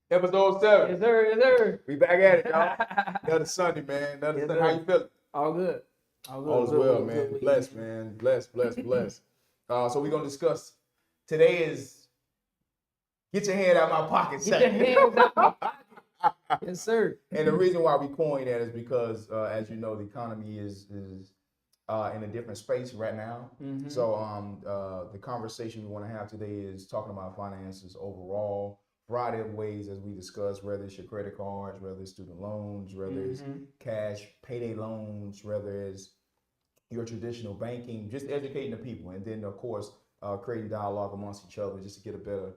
Episode 7. Yes, sir. Yes, sir. We back at it, y'all. Another Sunday, man. Another Yes, Sunday. sir. How you feeling? All good. All good. All is Good well, week, man. good week, Blessed, man. Blessed. So we're going to discuss. Today is get your hand out of my pocket. Get your hands out my pocket. Yes, sir. And the reason why we coined that is because, as you know, the economy is in a different space right now. Mhm. So the conversation we want to have today is talking about finances overall, variety of ways as we discuss, whether it's your credit cards, whether it's student loans, whether it's cash, payday loans, whether it's your traditional banking, just educating the people. And then, of course, creating dialogue amongst each other just to get a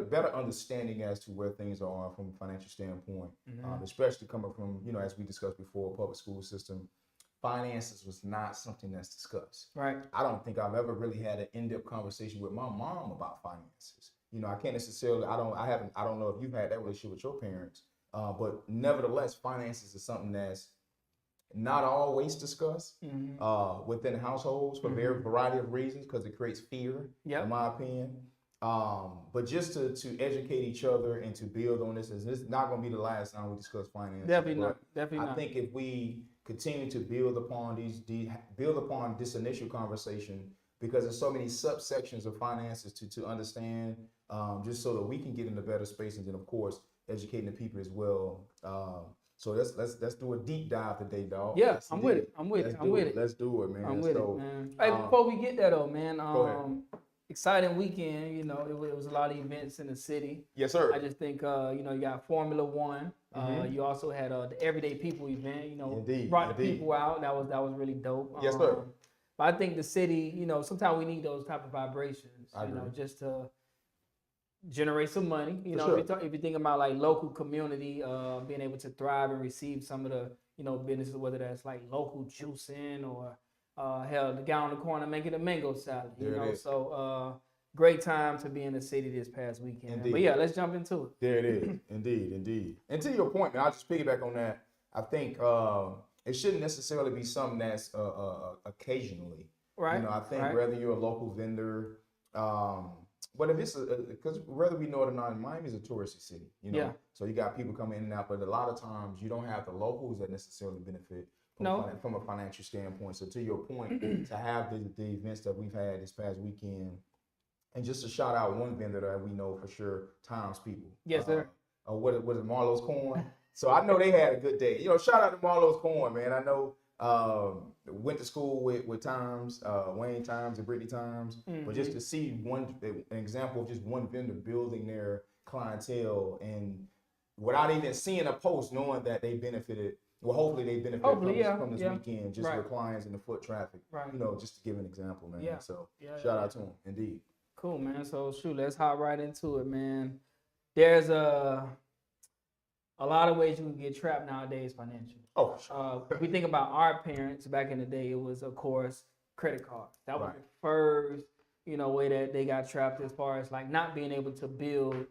better understanding as to where things are from a financial standpoint, especially coming from, as we discussed before, public school system. Finances was not something that's discussed. Right. I don't think I've ever really had an in-depth conversation with my mom about finances. I can't necessarily, I don't know if you've had that relationship with your parents, but nevertheless, finances is something that's not always discussed within households for a variety of reasons, because it creates fear, in my opinion. But just to educate each other and to build on this is not going to be the last time we discuss finances. Definitely not. I think if we continue to build upon this initial conversation, because there's so many subsections of finances to understand, just so that we can get in a better space, and then of course educating the people as well. So let's do a deep dive today, dog. Yeah, I'm with it. Let's do it, man. I'm with it, man. Hey, before we get there though, man, go ahead. exciting weekend. It was a lot of events in the city. Yes, sir. I just think you got Formula One. You also had the Everyday People event. Indeed, brought the people out. That was really dope. Yes, sir. But I think the city, sometimes we need those type of vibrations. I agree. Just to generate some money. Sure. If you think about like local community, being able to thrive and receive some of the businesses, whether that's like local juicing or hell, the guy on the corner making a mango salad. So great time to be in the city this past weekend. But yeah, let's jump into it. There it is. Indeed. And to your point, man, I'll just piggyback on that. I think it shouldn't necessarily be something that's occasionally. Right. I think whether you're a local vendor, but if it's because whether we know it or not, Miami is a touristy city. So you got people coming in and out, but a lot of times you don't have the locals that necessarily benefit from a financial standpoint. So to your point, to have the events that we've had this past weekend, and just to shout out one vendor that we know for sure, Times People. Yes, sir. What was it, Marlowe's Corn? So I know they had a good day. Shout out to Marlowe's Corn, man. I know went to school with Times, Wayne Times and Brittany Times, but just to see an example of just one vendor building their clientele, and without even seeing a post, knowing that they benefited. Well, hopefully they benefit from this weekend, just with clients and the foot traffic. Right. Just to give an example, man. Yeah. So shout out to them, indeed. Cool, man. So let's hop right into it, man. There's a lot of ways you can get trapped nowadays financially. Oh, sure. If we think about our parents back in the day, it was, of course, credit cards. That was the first, way that they got trapped, as far as like not being able to build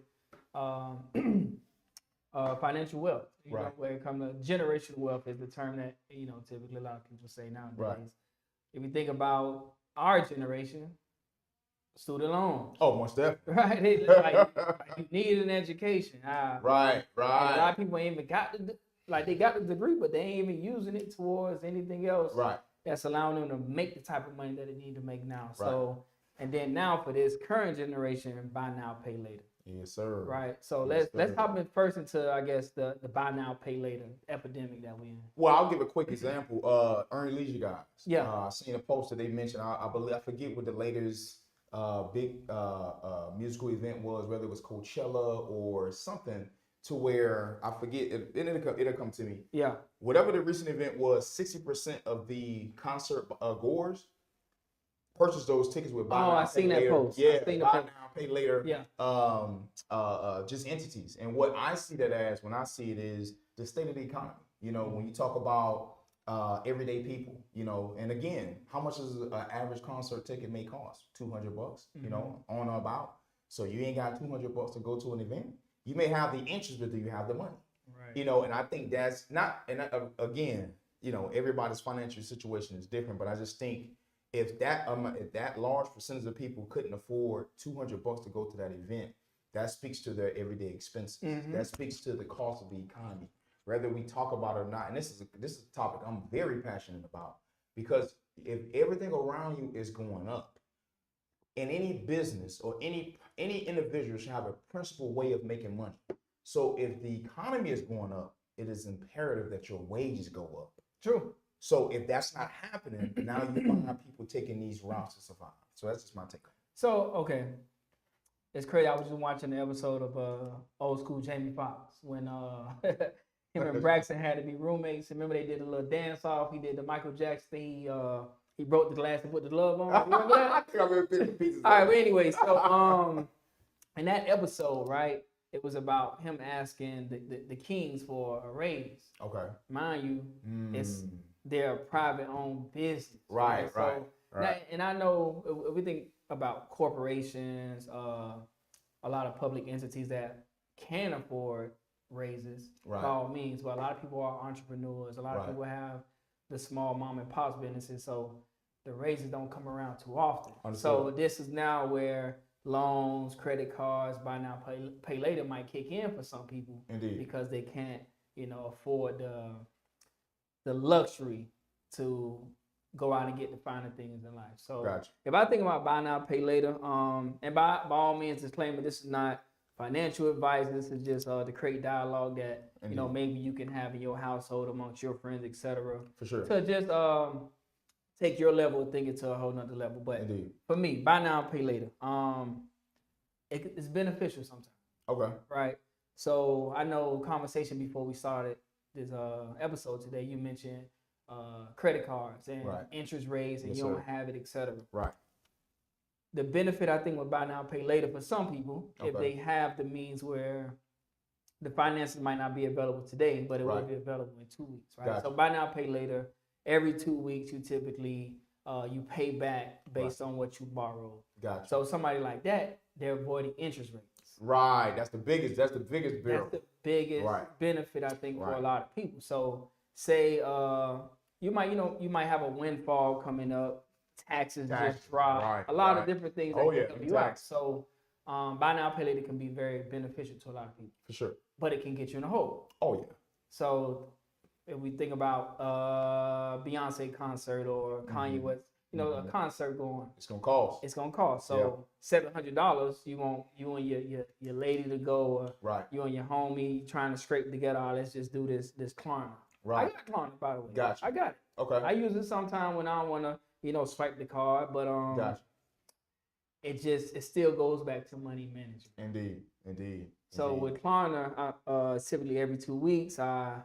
financial wealth. Where it comes to generational wealth is the term that typically a lot of people say nowadays. Right. If you think about our generation, student loans. Oh, most definitely. Right. Like you need an education. Right. A lot of people ain't even got they got the degree, but they ain't even using it towards anything else. Right. That's allowing them to make the type of money that they need to make now. Right. So, and then now for this current generation, buy now, pay later. Yes, sir. Right. So let's hop in first into, I guess, the buy now, pay later epidemic that we in. Well, I'll give a quick example. Earned Leisure guys. Yeah. I seen a post that they mentioned. I believe, I forget what the latest big musical event was, whether it was Coachella or something, to where I forget. It'll come to me. Yeah. Whatever the recent event was, 60% of the concert goers purchased those tickets with buy now, I seen that post. Yeah, buy now, pay later. Yeah. Just entities. And what I see that as, when I see it, is the state of the economy. When you talk about everyday people, and again, how much does an average concert ticket may cost? $200, on or about. So you ain't got $200 to go to an event. You may have the interest, but do you have the money? Right. And I think that's not, and again, everybody's financial situation is different, but I just think if that large percentage of people couldn't afford $200 to go to that event, that speaks to their everyday expenses. That speaks to the cost of the economy, whether we talk about it or not. And this is a topic I'm very passionate about, because if everything around you is going up, in any business or any individual should have a principal way of making money. So if the economy is going up, it is imperative that your wages go up. True. So if that's not happening, now you find people taking these routes to survive. So that's just my take on it. So, okay. It's crazy. I was just watching the episode of Old School Jamie Foxx when him and Braxton had to be roommates. Remember they did a little dance off. He did the Michael Jackson thing. He broke the glass and put the glove on. You remember that? I think I remember bits and pieces. All right, but anyway, so in that episode, right, it was about him asking the Kings for a raise. Okay. Mind you, it's their private owned business. Right, so right. Now, and I know if we think about corporations, a lot of public entities that can afford raises, by all means, but a lot of people are entrepreneurs. A lot of people have the small mom and pop businesses, so the raises don't come around too often. So this is now where loans, credit cards, buy now, pay later might kick in for some people. Indeed. Because they can't, afford the luxury to go out and get the finer things in life. So if I think about buy now, pay later, and by all means, disclaimer, this is not financial advice. This is just to create dialogue that maybe you can have in your household amongst your friends, etc. For sure. To just take your level of thinking to a whole nother level. But for me, buy now, pay later. It's beneficial sometimes. Okay. Right. So I know conversation before we started this episode today, you mentioned credit cards and interest rates, and you don't have it, etc. Right. The benefit, I think, with buy now, pay later for some people, if they have the means where the finances might not be available today, but it will be available in 2 weeks, right? So buy now, pay later. Every 2 weeks, you typically you pay back based on what you borrowed. Gotcha. So somebody like that, they're avoiding interest rates. Right. That's the biggest barrel. That's the biggest benefit, I think, for a lot of people. So say you might have a windfall coming up. Taxes just drop. A lot of different things that can help you out. So buy now, pay later can be very beneficial to a lot of people. For sure. But it can get you in a hole. Oh, yeah. So if we think about Beyonce concert or Kanye West, a concert going, it's gonna cost. It's gonna cost. So $700, you want you and your lady to go, or you and your homie trying to scrape together. Let's just do this Klarna. Right. I got Klarna, by the way. Gotcha. I got it. Okay. I use it sometime when I want to, swipe the card, but gotcha. It still goes back to money management. Indeed. So with Klarna, typically every 2 weeks, I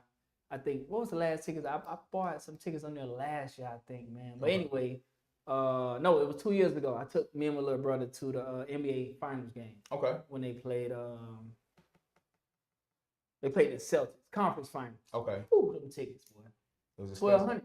think, what was the last tickets? I bought some tickets on there last year, I think, man. But anyway, no, it was 2 years ago. I took me and my little brother to the NBA Finals game. Okay. When they played the Celtics conference finals. Okay. Ooh, them tickets, boy. It was $1,200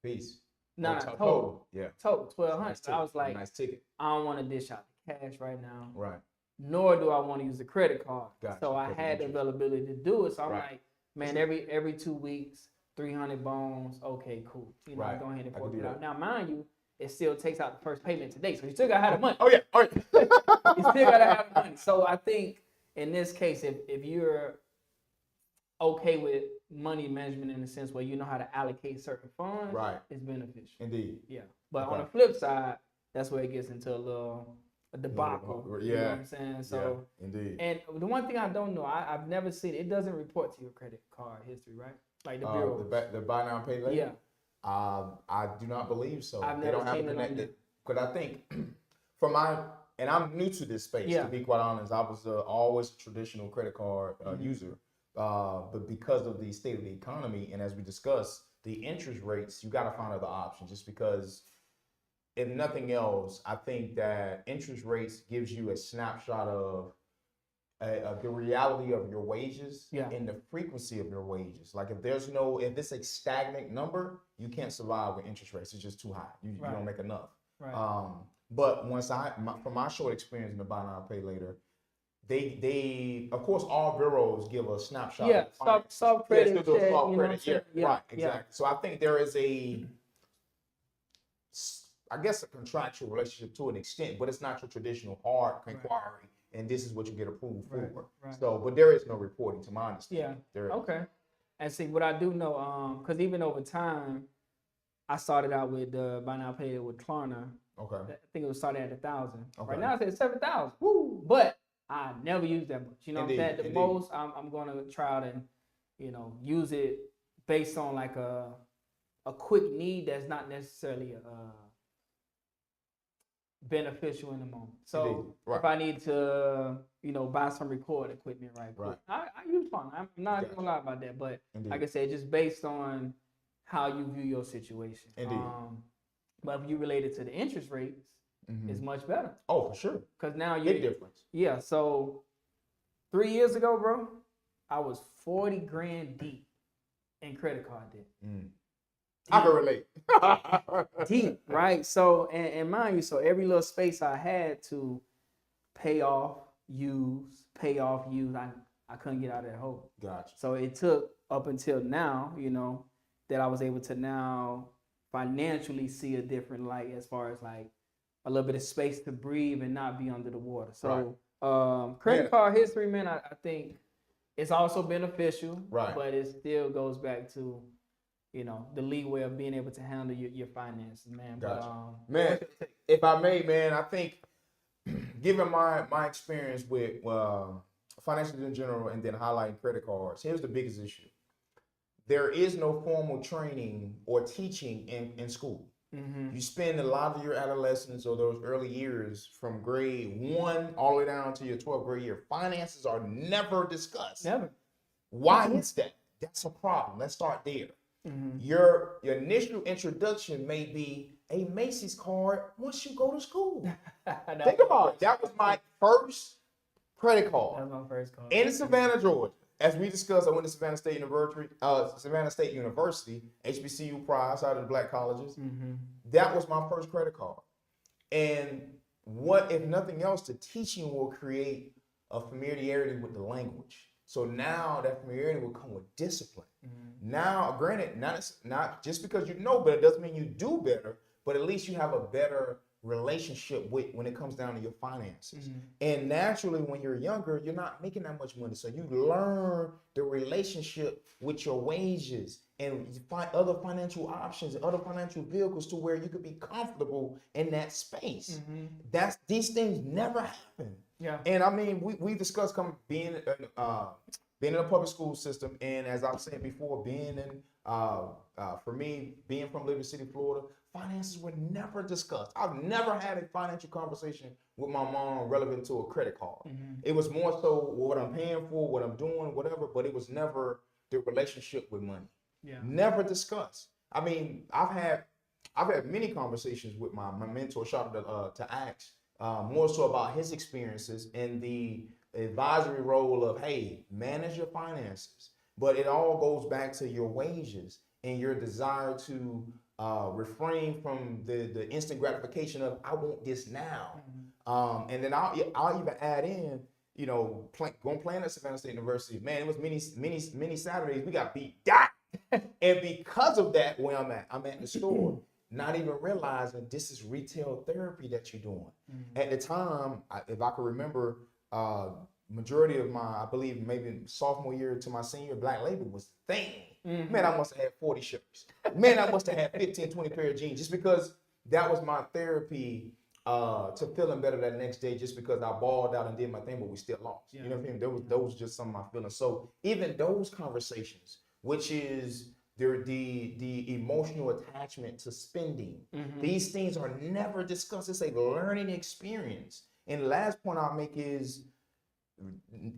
piece. No, total. Yeah. Total $1,200. Nice. I was like, nice ticket. I don't want to dish out the cash right now. Right. Nor do I want to use the credit card. Gotcha. So I had the availability to do it. So I'm like, man, every 2 weeks, 300 bones. Okay, cool. Go ahead and fork it out. Now, mind you, it still takes out the first payment today. So you still got to have the money. Oh, yeah. All right. You still got to have the money. So I think in this case, if you're okay with money management in the sense where you know how to allocate certain funds, it's beneficial. Indeed. Yeah. But on the flip side, that's where it gets into a debacle. You know what I'm saying? So indeed. And the one thing I don't know, I've never seen it doesn't report to your credit card history, right? Like the bureau. The buy now pay later? Yeah. I do not believe so. They don't have it connected. Because I think and I'm new to this space, to be quite honest. I was always a traditional credit card user. But because of the state of the economy, and as we discussed, the interest rates, you got to find other options. Just because, if nothing else, I think that interest rates gives you a snapshot of the reality of your wages and the frequency of your wages. Like if it's a stagnant number, you can't survive with interest rates. It's just too high. You don't make enough. Right. But from my short experience in the buy now pay later, they of course all bureaus give a snapshot. Yeah, soft credit. Right, exactly. So I think there is a contractual relationship to an extent, but it's not your traditional hard inquiry and this is what you get approved for. Right. So, but there is no reporting to my understanding. Yeah. There is. Okay. And see, what I do know, because even over time, I started out with buy now pay later with Klarna. Okay. I think it was started at 1,000. Okay. Right now it's at 7,000. Woo! But I never used that much. You know Indeed, what I'm saying? The indeed. most I'm going to try out and use it based on like a quick need that's not necessarily beneficial in the moment. So Indeed. Right. if I need to buy some record equipment right quick, I use Klarna. I'm not gonna lie about that, but Indeed. like I said, just based on how you view your situation. Indeed. But if you relate it to the interest rates, it's much better. Oh, for sure. Because now Big difference. Yeah. So 3 years ago, bro, I was 40 grand deep in credit card debt. I can relate. Deep, right? So, and mind you, so every little space I had to pay off, use, I couldn't get out of that hole. Gotcha. So it took up until now, that I was able to now financially see a different light as far as like a little bit of space to breathe and not be under the water. So credit card history, man, I think it's also beneficial, but it still goes back to, the leeway of being able to handle your finances, man. Gotcha. But, man, if I may, man, I think given my experience with financials in general and then highlighting credit cards, here's the biggest issue. There is no formal training or teaching in school. You spend a lot of your adolescence or those early years from grade 1 all the way down to your 12th grade year. Finances are never discussed. Never. Why is that? That's a problem. Let's start there. Your initial introduction may be a Macy's card once you go to school. Think about it. That was my first credit card. That was my first card. In Savannah, Georgia. As we discussed, I went to Savannah State University, HBCU prize out of the black colleges. That was my first credit card. And what, if nothing else, the teaching will create a familiarity with the language. So now that familiarity will come with discipline. Now, granted, not just because you know better doesn't mean you do better, but at least you have a better relationship with when it comes down to your finances. And naturally, when you're younger, you're not making that much money. So you learn the relationship with your wages and you find other financial options and other financial vehicles to where you could be comfortable in that space. These things never happen. Yeah. And I mean, we discussed being in a public school system, and as I've said before, being in for me, being from Liberty City, Florida, finances were never discussed. I've never had a financial conversation with my mom relevant to a credit card. It was more so what I'm paying for, what I'm doing, whatever, but it was never the relationship with money. Never discussed. I mean, I've had many conversations with my mentor, shout out to Axe, more so about his experiences in the advisory role of, hey, manage your finances. But it all goes back to your wages and your desire to refrain from the instant gratification of, I want this now. And then I'll even add in, going playing at Savannah State University, man, it was many Saturdays we got beat down. And because of that, where I'm at the store, not even realizing this is retail therapy that you're doing. At the time, if I can remember, majority of my, I believe maybe sophomore year to my senior, Black Label was the thing. Man, I must have had 40 shirts. Man, I must have had 15, 20 pair of jeans just because that was my therapy to feeling better that next day just because I balled out and did my thing, but we still lost. You know what I mean? Those just some of my feelings. So even those conversations, which is the emotional attachment to spending, these things are never discussed. It's a learning experience. And the last point I'll make is,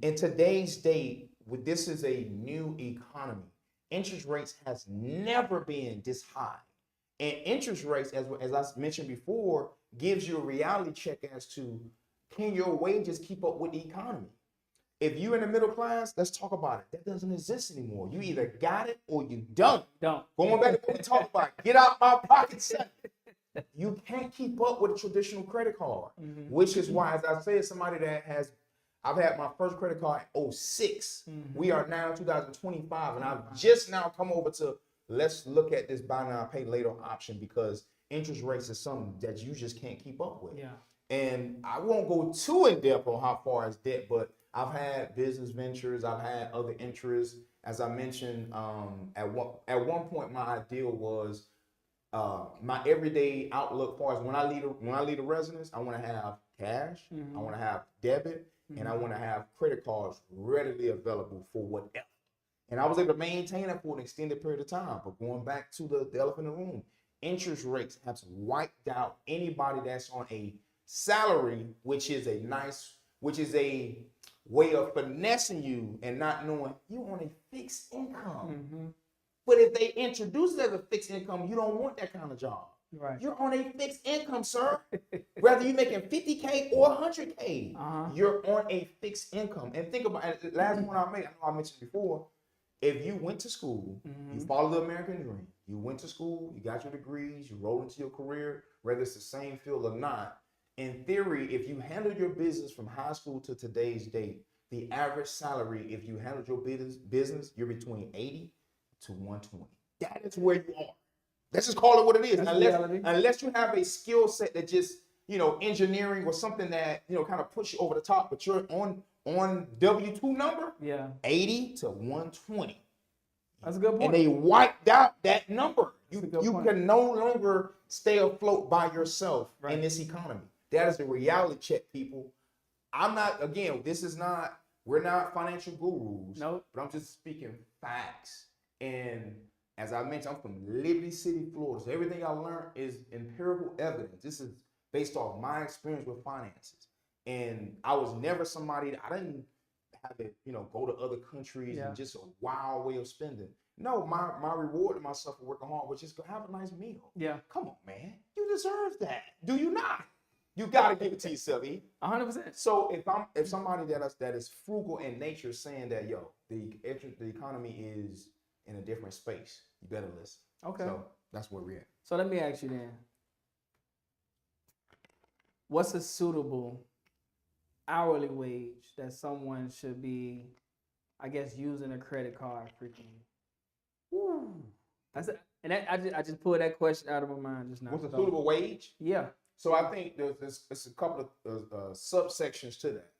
in today's day, this is a new economy. Interest rates has never been this high. And interest rates, as I mentioned before, gives you a reality check as to, can your wages keep up with the economy? If you're in the middle class, let's talk about it. That doesn't exist anymore. You either got it or you don't. Going back to what we talked about, get out my pocket, son. You can't keep up with a traditional credit card, which is why, as I said, somebody that I've had my first credit card in 2006. We are now in 2025, and I've just now come over to, let's look at this buy now, pay later option because interest rates is something that you just can't keep up with. And I won't go too in depth on how far as debt, but I've had business ventures, I've had other interests. As I mentioned, at one point, my ideal was my everyday outlook. Far as when I leave a residence, I want to have cash, I want to have debit, and I want to have credit cards readily available for whatever. And I was able to maintain that for an extended period of time. But going back to the elephant in the room, interest rates have wiped out anybody that's on a salary, which is a way of finessing you and not knowing you on a fixed income. But if they introduce it as a fixed income, you don't want that kind of job. Right. You're on a fixed income, sir. Whether you're making 50K or 100K, you're on a fixed income. And think about it. Last one I made, I know I mentioned before. If you went to school, you followed the American dream. You went to school, you got your degrees, you rolled into your career, whether it's the same field or not. In theory, if you handle your business from high school to today's date, the average salary, if you handled your business, you're between 80 to 120. That is where you are. Let's just call it what it is. Unless you have a skill set that just, engineering or something that, kind of push you over the top, but you're on W-2 number, 80 to 120. That's a good point. And they wiped out that number. You can no longer stay afloat by yourself in this economy. That is a reality check, people. We're not financial gurus. Nope. But I'm just speaking facts. And as I mentioned, I'm from Liberty City, Florida. So everything I learned is empirical evidence. This is based off my experience with finances. And I was never somebody I didn't have to, go to other countries and just a wild way of spending. No, my reward to myself for working hard was just go have a nice meal. Yeah. Come on, man. You deserve that. Do you not? You gotta give it to yourself, E. 100%. So if somebody that is frugal in nature saying that, the economy is in a different space, you better listen. Okay. So that's where we're at. So let me ask you then. What's a suitable hourly wage that someone should be, I guess, using a credit card frequently? I just pulled that question out of my mind just now. What's a suitable wage? Yeah. So I think there's a couple of subsections to that.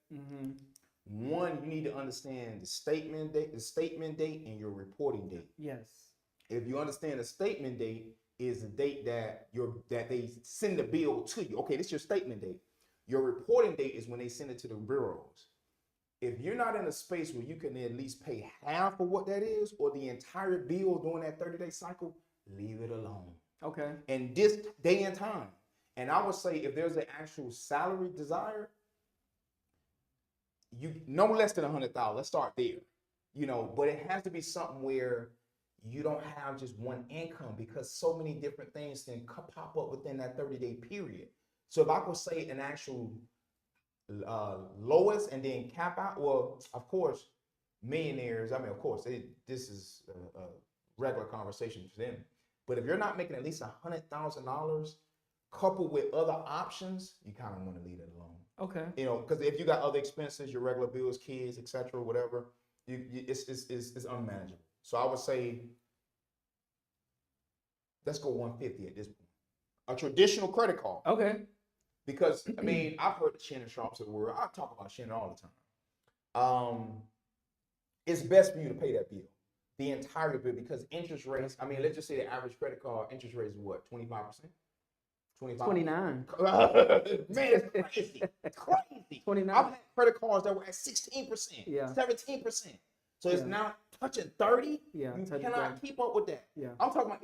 One, you need to understand the statement date, and your reporting date. Yes. If you understand the statement date is the date that they send the bill to you. Okay, this is your statement date. Your reporting date is when they send it to the bureaus. If you're not in a space where you can at least pay half of what that is or the entire bill during that 30-day cycle, leave it alone. Okay. And this day and time. And I would say if there's an actual salary desired, you no less than $100,000. Let's start there. But it has to be something where you don't have just one income because so many different things can pop up within that 30-day period. So if I could say an actual lowest and then cap out, well, of course, millionaires, this is a regular conversation for them. But if you're not making at least $100,000 coupled with other options, you kind of want to leave it alone. Okay. Because if you got other expenses, your regular bills, kids, etc., whatever, it's unmanageable. So I would say, let's go 150 at this point. A traditional credit card. Okay. Because I've heard the Shannon Sharps of the world. I talk about Shannon all the time. It's best for you to pay that bill, the entire bill, because interest rates. Let's just say the average credit card interest rate is what, 25%? 29. Man, it's crazy. It's crazy. 29. I've had credit cards that were at 16%, 17%. So it's now touching 30. Yeah, you cannot keep up with that. Yeah. I'm talking about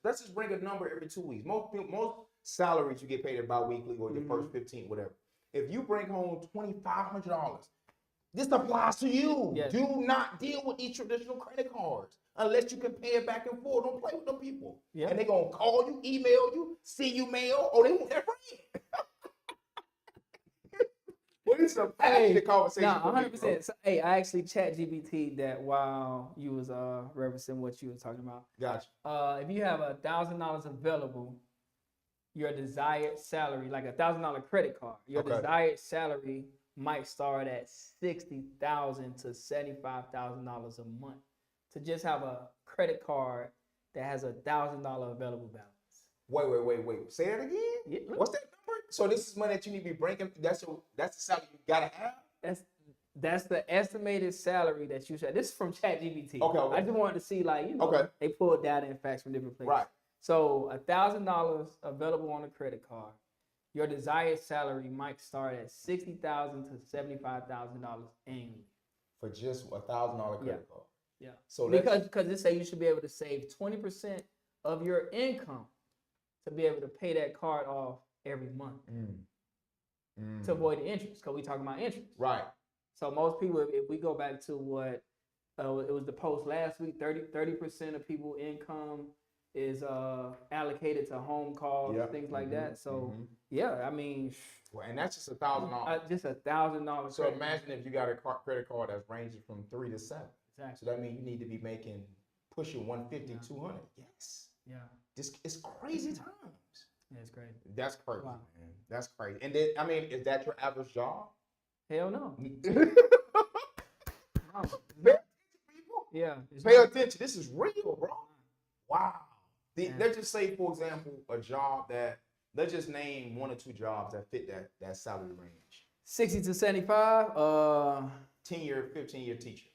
let's just bring a number every 2 weeks. Most salaries you get paid bi-weekly or your first 15, whatever. If you bring home $2,500, this applies to you. Yes. Do not deal with these traditional credit cards unless you can pay it back and forth. Don't play with them people. Yeah. And they're going to call you, email you, send you mail, or they want that bread. Well, it's a passionate conversation. No, 100%. So, I actually ChatGPT that while you was referencing what you were talking about. Gotcha. If you have $1,000 available, your desired salary, like $1,000 credit card, your desired salary might start at $60,000 to $75,000 a month to just have a credit card that has $1,000 available balance. Wait. Say that again? Yeah, what's that number? So this is money that you need to be bringing. That's the salary you gotta have. That's the estimated salary that you should. This is from ChatGPT. Okay. I just wanted to see, like, they pulled data and facts from different places. Right. So $1,000 available on a credit card. Your desired salary might start at $60,000 to $75,000 annually For just $1,000 credit card. Yeah. So because it say you should be able to save 20% of your income to be able to pay that card off every month to avoid the interest. Because we talking about interest. Right. So most people, if we go back to what it was the post last week, 30% of people income is allocated to home costs, things like that. So yeah, I mean, well, and that's just $1,000. Just $1,000. So imagine if you got a credit card that's ranging from 3 to 7. Exactly. So that means you need to be pushing 150, 200. Yes. Yeah. It's crazy times. Yeah, it's crazy. That's crazy, man. That's crazy. And then, I mean, is that your average job? Hell no. Yeah. Pay attention. This is real, bro. Wow. Let's just say, for example, a job that, let's just name 1 or 2 jobs that fit that salary range. 60 to 75. 10-year, 15-year teacher.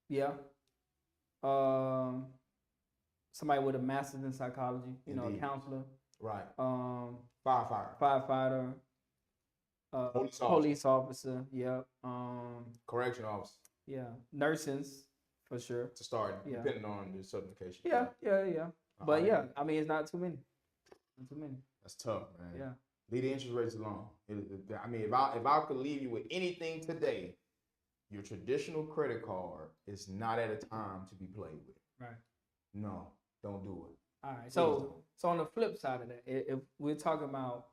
Yeah. Somebody with a master's in psychology, a counselor. Right. Firefighter. Police officer. Yeah. Correction officer. Yeah. Nursings, for sure. To start, depending on the certification. Yeah. But yeah, I mean, it's not too many. Not too many. That's tough, man. Yeah. Leave the interest rates alone. I mean, if I could leave you with anything today, your traditional credit card is not at a time to be played with. Right. No, don't do it. All right. So on the flip side of that, if we're talking about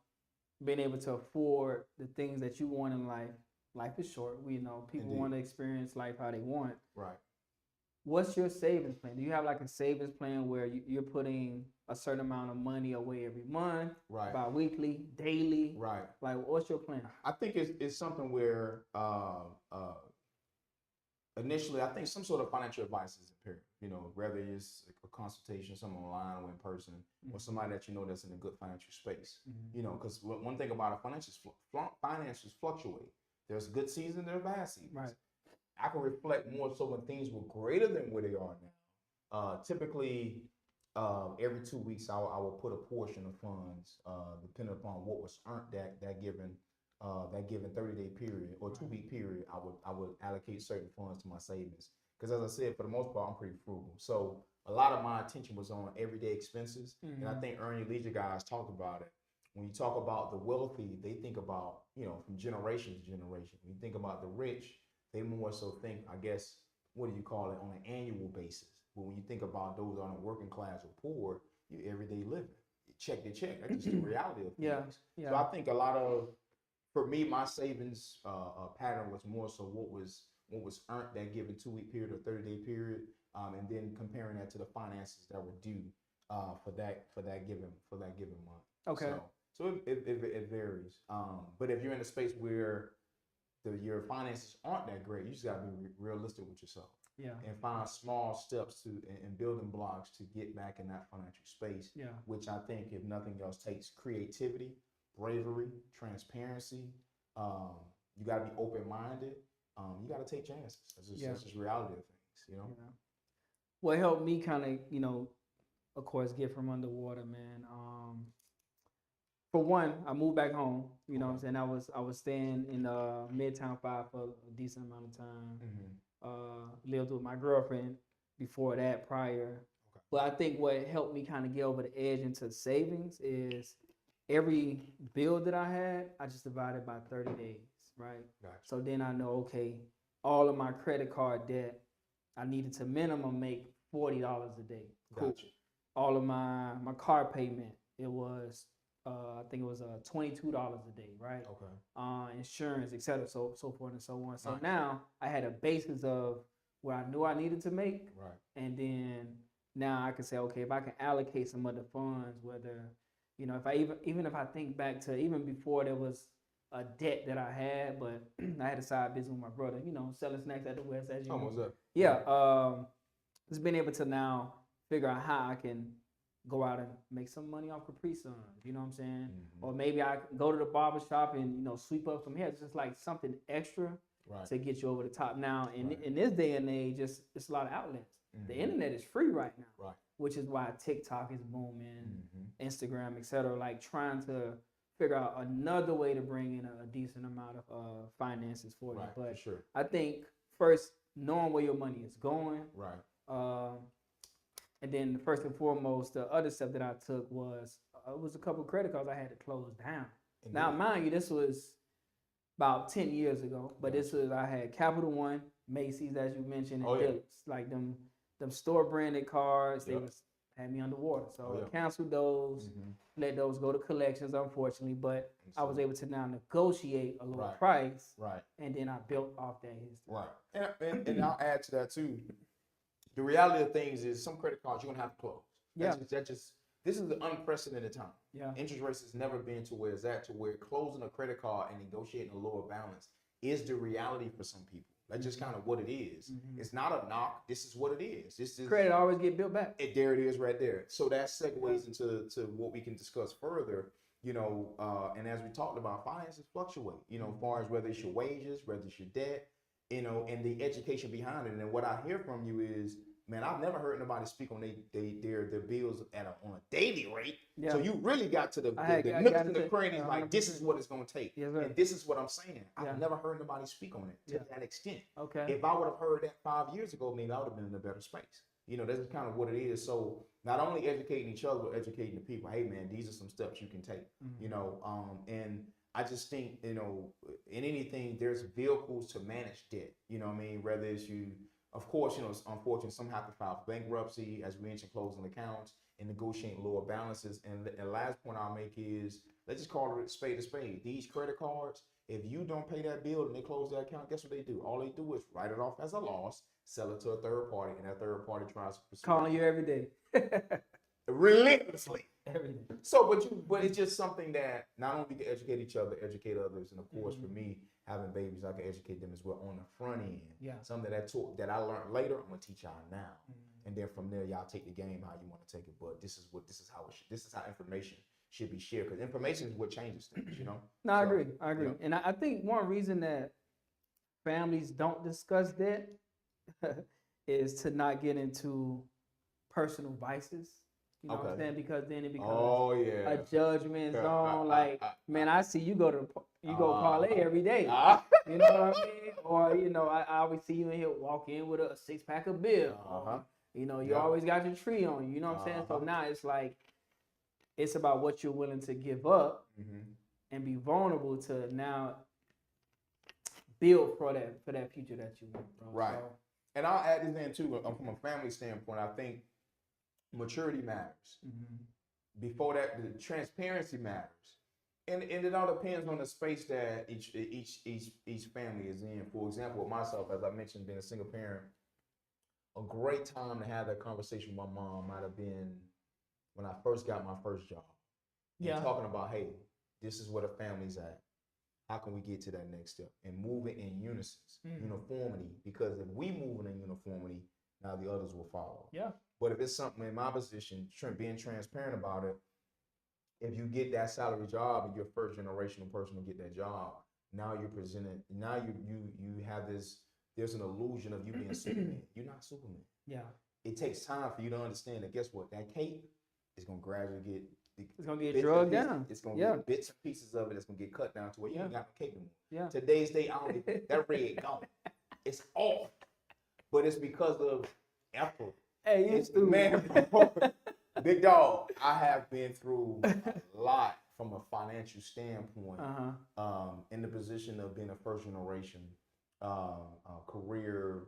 being able to afford the things that you want in life, life is short. We know people want to experience life how they want. Right. What's your savings plan? Do you have like a savings plan where you're putting a certain amount of money away every month, right, bi-weekly, daily? Right. Like, what's your plan? I think it's something where initially, I think some sort of financial advice is imperative. Whether it's a consultation, someone online or in person, or somebody that that's in a good financial space. Because one thing about finances fluctuate. There's good seasons, there's bad seasons. Right. I can reflect more so when things were greater than where they are now. Typically, every 2 weeks, I will put a portion of funds, depending upon what was earned that given 30-day period or 2-week period. I would allocate certain funds to my savings because, as I said, for the most part, I'm pretty frugal. So a lot of my attention was on everyday expenses, and I think Earn Your Leisure guys talked about it. When you talk about the wealthy, they think about from generation to generation. When you think about the rich, they more so think, I guess, what do you call it, on an annual basis. But when you think about those on a working class or poor, your everyday living, check to check. That's just the reality of things. Yeah. So I think a lot of, for me, my savings pattern was more so what was earned that given 2-week period or 30-day period, and then comparing that to the finances that were due for that given month. Okay. So it varies. But if you're in a space where your finances aren't that great, you just gotta be realistic with yourself. Yeah. And find small steps and building blocks to get back in that financial space. Yeah. Which I think, if nothing else, takes creativity, bravery, transparency. You gotta be open-minded. You gotta take chances. That's just reality of things, Yeah. What helped me kind of, of course, get from underwater, man. For one, I moved back home. You know what I'm saying? I was staying in Midtown 5 for a decent amount of time. Lived with my girlfriend before that, prior. Okay. But I think what helped me kind of get over the edge into savings is every bill that I had, I just divided by 30 days, right? Gotcha. So then I know, okay, all of my credit card debt, I needed to minimum make $40 a day. Cool. Gotcha. All of my car payment, it was I think it was $22 a day, right? Okay. Insurance, etc., so forth and so on. So now I had a basis of where I knew I needed to make, right? And then now I can say, okay, if I can allocate some of the funds, whether if I even if I think back to even before there was a debt that I had, but I had a side business with my brother, selling snacks at the West, as you know. What's up? Yeah. Just being able to now figure out how I can go out and make some money off Capri Suns. You know what I'm saying? Mm-hmm. Or maybe I go to the barber shop and sweep up some hair. It's just like something extra to get you over the top. Now, in this day and age, it's a lot of outlets. Mm-hmm. The internet is free right now, which is why TikTok is booming, Instagram, etc. Like trying to figure out another way to bring in a decent amount of finances for you. But for sure. I think first knowing where your money is going, and then first and foremost, the other step that I took was it was a couple of credit cards I had to close down. Indeed. Now, mind you, this was about 10 years ago, but this was I had Capital One, Macy's, as you mentioned, and Dillard's, like them store branded cards. They had me underwater, so I canceled those, let those go to collections, unfortunately. But I was able to now negotiate a lower price, and then I built off that history. And I'll add to that too. The reality of things is some credit cards you're gonna have to close. This is an unprecedented time. Interest rates has never been to where it's at, to where closing a credit card and negotiating a lower balance is the reality for some people. That's just kind of what it is. It's not a knock. This is what it is. This is credit always get built back. There it is right there. So that segues into what we can discuss further. And as we talked about, finances fluctuate. As far as whether it's your wages, whether it's your debt, and the education behind it. And what I hear from you is, man, I've never heard anybody speak on their bills on a daily rate. So you really got to the nooks and the crannies, like this is what it's going to take. And this is what I'm saying. I've never heard nobody speak on it to that extent. If I would have heard that 5 years ago, maybe I would have been in a better space. That's kind of what it is. So not only educating each other, but educating the people. Hey, man, these are some steps you can take. And I just think, in anything, there's vehicles to manage debt. Whether it's of course, it's unfortunate. Some have to file for bankruptcy, as we mentioned, closing accounts and negotiating lower balances. And the last point I'll make is, let's just call it a spade a spade. These credit cards, if you don't pay that bill and they close that account, guess what they do? All they do is write it off as a loss, sell it to a third party, and that third party tries to pursue calling you every day. Relentlessly. Every day. So, but it's just something that not only we can educate each other, educate others, and of course, for me, having babies, I can educate them as well on the front end. Something that I learned later, I'm gonna teach y'all now, and then from there, y'all take the game how you want to take it. But this is how information should be shared, because information is what changes things. No, I agree, and I think one reason that families don't discuss debt is to not get into personal vices. You know what I'm saying? Because then it becomes a judgment zone. Like, man, I see you go parlay every day. You know what I mean? Or I always see you in here walk in with a 6-pack of beer. You always got your tree on you. You know what I'm saying? So now it's like it's about what you're willing to give up and be vulnerable to now build for that future that you want, bro. Right. So, and I'll add this in too. From a family standpoint, I think maturity matters. Before that, the transparency matters, and it all depends on the space that each family is in. For example, with myself, as I mentioned, being a single parent, a great time to have that conversation with my mom might have been when I first got my first job. Talking about, hey, this is where the family's at. How can we get to that next step and move it in unison, uniformity? Because if we move it in uniformity, now the others will follow. But if it's something in my position, being transparent about it, if you get that salary job and you're a first generational person to get that job, now you're presented. Now you have this. There's an illusion of you being Superman. You're not Superman. It takes time for you to understand that. Guess what? That cape is gonna gradually get. It's gonna get drugged down. It's gonna get bits and pieces of it. It's gonna get cut down to where you ain't got no cape anymore. Today's day, that red gone. It's off, but it's because of effort. Hey, it's man, big dog. I have been through a lot from a financial standpoint. In the position of being a first generation career,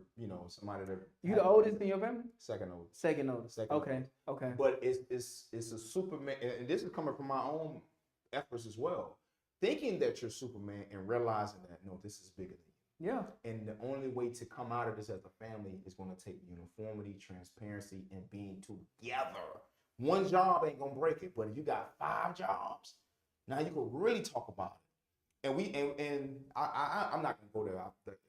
somebody that you the oldest in your family? Second oldest. Second oldest. Okay. But it's a Superman, and this is coming from my own efforts as well. Thinking that you're Superman and realizing that no, this is bigger than you. And the only way to come out of this as a family is going to take uniformity, transparency, and being together. One job ain't gonna break it, but if you got 5 jobs, now you can really talk about And I'm not gonna go there.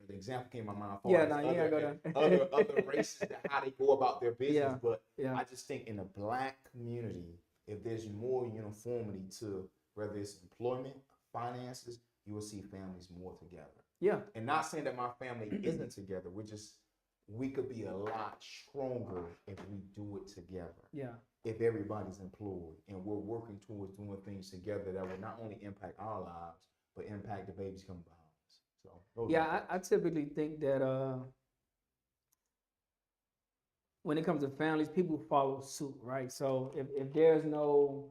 The example came to my mind. Yeah, no, you gotta go there. Other races, how they go about their business. But yeah. I just think in the Black community, if there's more uniformity to whether it's employment, finances, you will see families more together. Yeah. And not saying that my family isn't together. We could be a lot stronger if we do it together. Yeah. If everybody's employed and we're working towards doing things together that will not only impact our lives, but impact the babies coming behind us. So yeah, I typically think that when it comes to families, people follow suit, right? So if there's no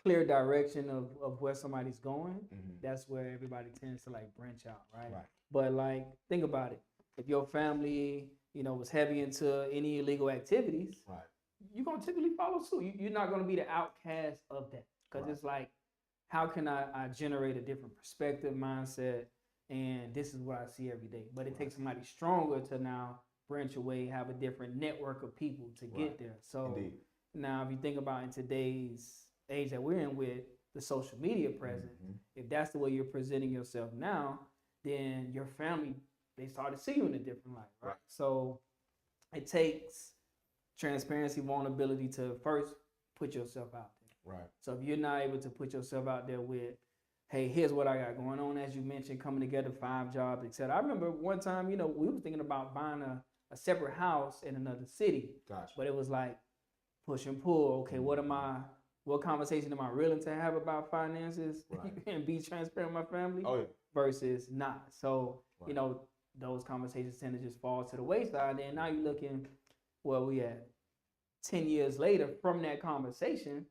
clear direction of where somebody's going, that's where everybody tends to like branch out, right? But like, think about it. If your family, was heavy into any illegal activities, you're gonna typically follow suit. You're not gonna be the outcast of that, because it's like, how can I generate a different perspective, mindset, and this is what I see every day. But it takes somebody stronger to now branch away, have a different network of people to get there. So now, if you think about in today's age that we're in with the social media presence, if that's the way you're presenting yourself now, then your family, they start to see you in a different light, right? So it takes transparency, vulnerability to first put yourself out there. Right. So if you're not able to put yourself out there with, hey, here's what I got going on, as you mentioned, coming together, 5 jobs, etc. I remember one time, we were thinking about buying a separate house in another city. Gotcha. But it was like push and pull. Okay, what conversation am I willing to have about finances and be transparent with my family versus not? So, those conversations tend to just fall to the wayside. And now you're looking, we at 10 years later from that conversation,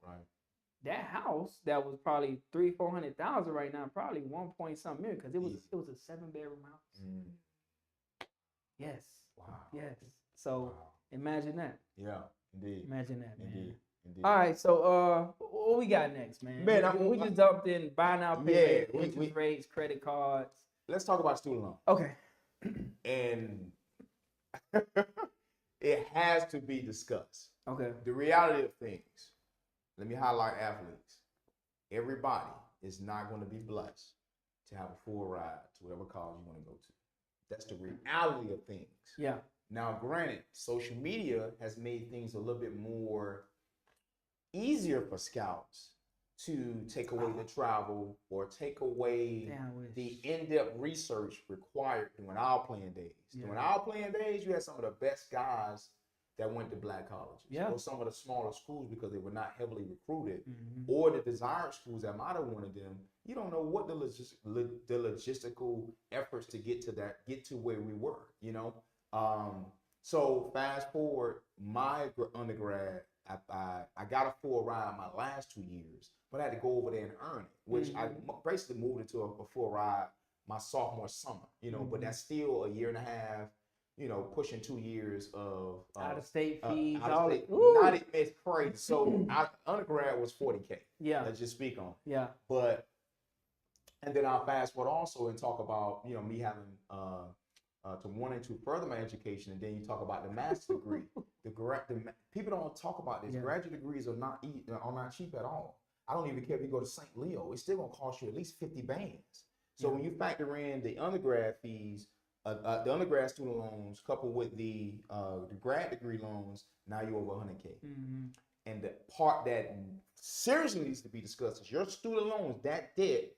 that house that was probably $300,000-$400,000 right now, probably 1 point something million, because it was a 7-bedroom house. Yes. Wow. Yes. So imagine that. Yeah, indeed. Imagine that, man. Indeed. All right, so what we got next, man? We just jumped in buy now, pay later, interest rates, credit cards. Let's talk about student loan. Okay. And it has to be discussed. Okay. The reality of things. Let me highlight athletes. Everybody is not going to be blessed to have a full ride to whatever college you want to go to. That's the reality of things. Yeah. Now, granted, social media has made things a little bit more easier for scouts to take away the travel or take away the in-depth research required during our playing days. Yeah. During our playing days, you had some of the best guys that went to Black colleges, or some of the smaller schools because they were not heavily recruited, or the desired schools that might have wanted them. You don't know what the logistical efforts to get to where we were, So fast forward, my undergrad, I got a full ride my last 2 years, but I had to go over there and earn it, which I basically moved into a full ride my sophomore summer, but that's still a year and a half, pushing 2 years of out-of-state fees. It's crazy. So undergrad was $40K. Yeah. Let's just speak on it. Yeah. And then I'll fast forward also and talk about, me having to wanting to further my education, and then you talk about the master's degree. People don't talk about this. Yeah. Graduate degrees are not cheap at all. I don't even care if you go to St. Leo. It's still gonna cost you at least 50 bands. So when you factor in the undergrad fees, the undergrad student loans coupled with the grad degree loans, now you're over 100K. And the part that seriously needs to be discussed is your student loans. That debt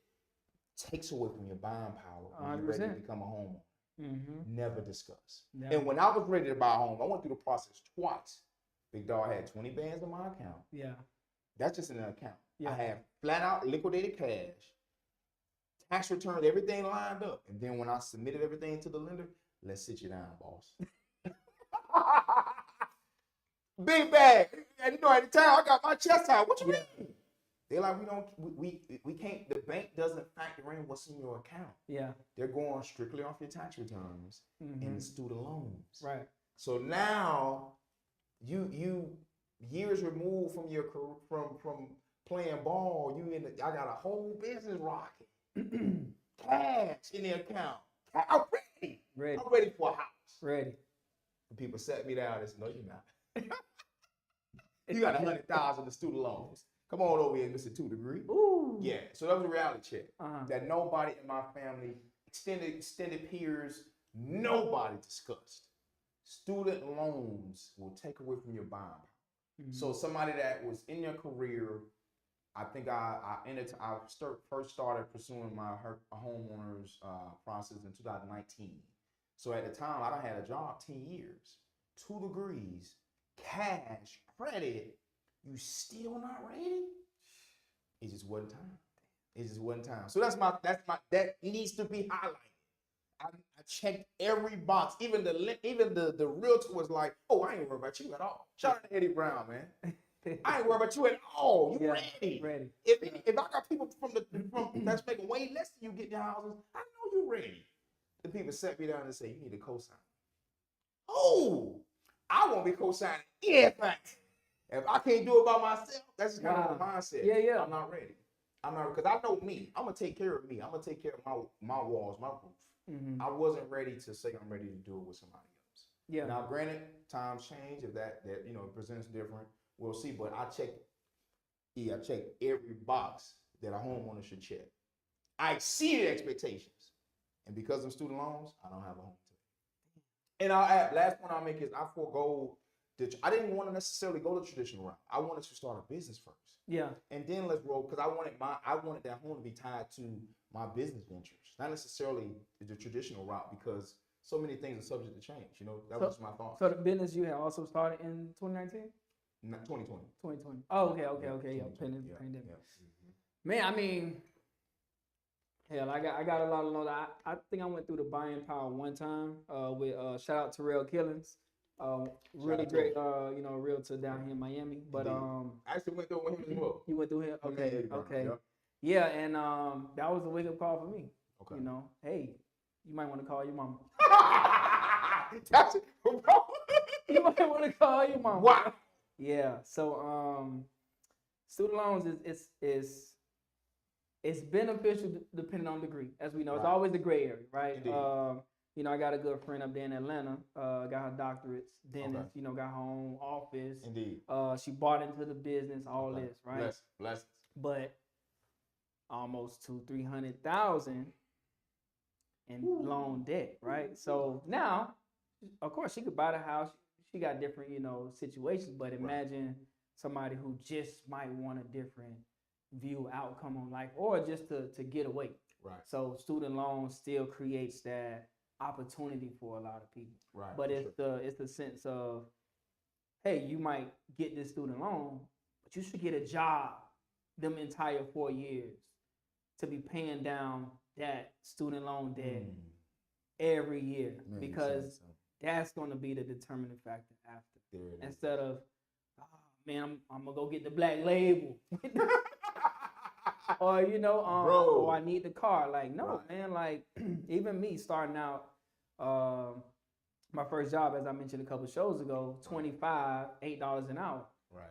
takes away from your buying power when you're ready to become a homeowner. Never discuss. And when I was ready to buy a home, I went through the process twice. Big dog had 20 bands in my account. Yeah. That's just in an account. Yeah. I had flat out liquidated cash, tax returns, everything lined up. And then when I submitted everything to the lender, let's sit you down, boss. Big bag. And at the time I got my chest out. What you mean? They're like, we can't, the bank doesn't factor in what's in your account. Yeah. They're going strictly off your tax returns and student loans. Right. So now you years removed from your from playing ball, I got a whole business rocking. Cash in the account. I'm ready. I'm ready for a house. Ready. And people sat me down and said, no, you're not. You got 100,000 in student loans. Come on over here, Mr. 2 Degree. Ooh. Yeah, so that was a reality check. Uh-huh. That nobody in my family, extended peers, nobody discussed. Student loans will take away from your buying power. Mm-hmm. So somebody that was in your career, I think I first started pursuing my homeowners process in 2019. So at the time, I done had a job 10 years, 2 degrees, cash, credit. You still not ready? It just wasn't time. It just wasn't time. So that needs to be highlighted. I checked every box. Even the realtor was like, "Oh, I ain't worried about you at all." Shout out to Eddie Brown, man. I ain't worried about you at all. You ready? Ready. If I got people from that's making way less than you get their houses, I know you ready. The people sat me down and say, "You need a cosign." Oh, I won't be co-signing anything. If I can't do it by myself, that's just kind of my mindset. Yeah. I'm not ready. I'm not, because I know me. I'm gonna take care of me. I'm gonna take care of my walls, my roof. Mm-hmm. I wasn't ready to say I'm ready to do it with somebody else. Yeah. Now, granted, times change. If that presents different, we'll see. But I checked every box that a homeowner should check. I exceeded expectations, and because of student loans, I don't have a home today. And I'll add, last point I'll make is I forego. I didn't want to necessarily go the traditional route. I wanted to start a business first. Yeah. And then let's roll, because I wanted that home to be tied to my business ventures, not necessarily the traditional route, because so many things are subject to change. That was my thought. So the business you had also started in 2019? 2020. 2020. Oh, okay. Yeah, pandemic. Yeah. Man, I mean, hell, I got a lot of loans. I think I went through the buying power one time with shout out to Terrell Killings. Really great, realtor down here in Miami. But I actually went through with him as well. You went through him? Okay. Yep. Yeah, and that was a wake up call for me. Okay. Hey, you might want to call your mama. That's it, bro. You might want to call your mama. Wow. Yeah. So student loans it's beneficial depending on degree. As we know, it's always a gray area, right? Indeed. I got a good friend up there in Atlanta, got her doctorates, dentist, got her own office. Indeed. She bought into the business, all this, right? Bless. But almost $200,000-300,000 in loan debt, right? So now, of course, she could buy the house. She got different, situations, but imagine somebody who just might want a different view outcome on life, or just to get away. Right. So student loan still creates that opportunity for a lot of people. Right. But it's the sense of, hey, you might get this student loan, but you should get a job them entire 4 years to be paying down that student loan debt every year, because that's going to be the determining factor after. Instead of, man, I'm gonna go get the black label. Or oh, I need the car. Like, no, man. Like, even me starting out, my first job, as I mentioned a couple of shows ago, $8 an hour. Right.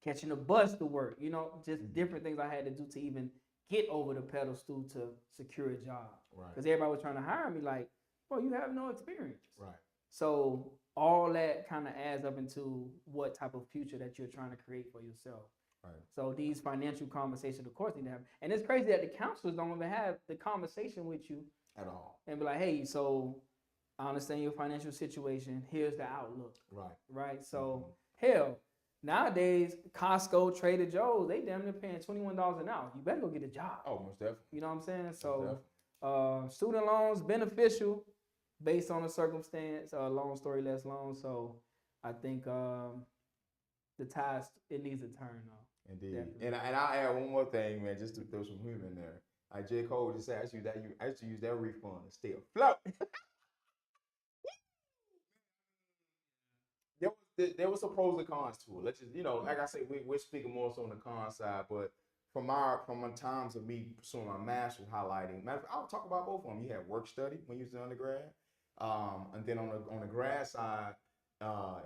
Catching a bus to work. Just different things I had to do to even get over the pedal stool to secure a job. Right. Because everybody was trying to hire me. Like, bro, you have no experience. Right. So all that kind of adds up into what type of future that you're trying to create for yourself. Right. So these financial conversations, of course, need to happen. And it's crazy that the counselors don't even have the conversation with you at all. And be like, hey, so I understand your financial situation. Here's the outlook. Right. So hell, nowadays, Costco, Trader Joe's, they damn near paying $21 an hour. You better go get a job. Oh, most definitely. You know what I'm saying? So student loans, beneficial based on the circumstance. Long story, less long. So I think the tide, it needs a turn though. Indeed. Definitely. And I'll add one more thing, man, just to throw some humor in there. Like J. Cole just said, I used to use that refund to stay afloat. There was some pros and cons to it. Let's just, like I say, we're speaking more so on the con side, but from my times of me pursuing my master's, highlighting, I'll talk about both of them. You had work study when you was an undergrad, and then on the grad side,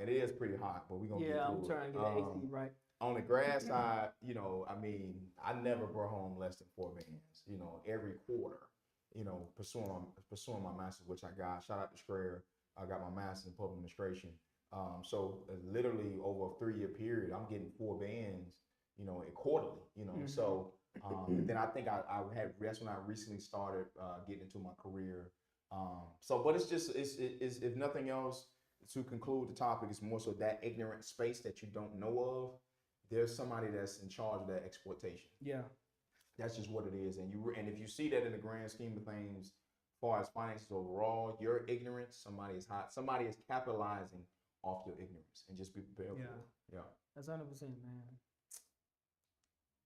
it is pretty hot, but we're gonna get through I'm trying to get the AC right. On the grad side, I never brought home less than 4 bands, every quarter, pursuing my master's, which I got. Shout out to Strayer. I got my master's in public administration. So literally over a 3-year period, I'm getting 4 bands quarterly, So then I think that's when I recently started getting into my career. But it's just it's if nothing else, to conclude the topic, it's more so that ignorant space that you don't know of. There's somebody that's in charge of that exploitation. Yeah, that's just what it is. And if you see that in the grand scheme of things, as far as finances overall, your ignorance, somebody is capitalizing off your ignorance, and just be prepared for it. Yeah, that's 100%, man.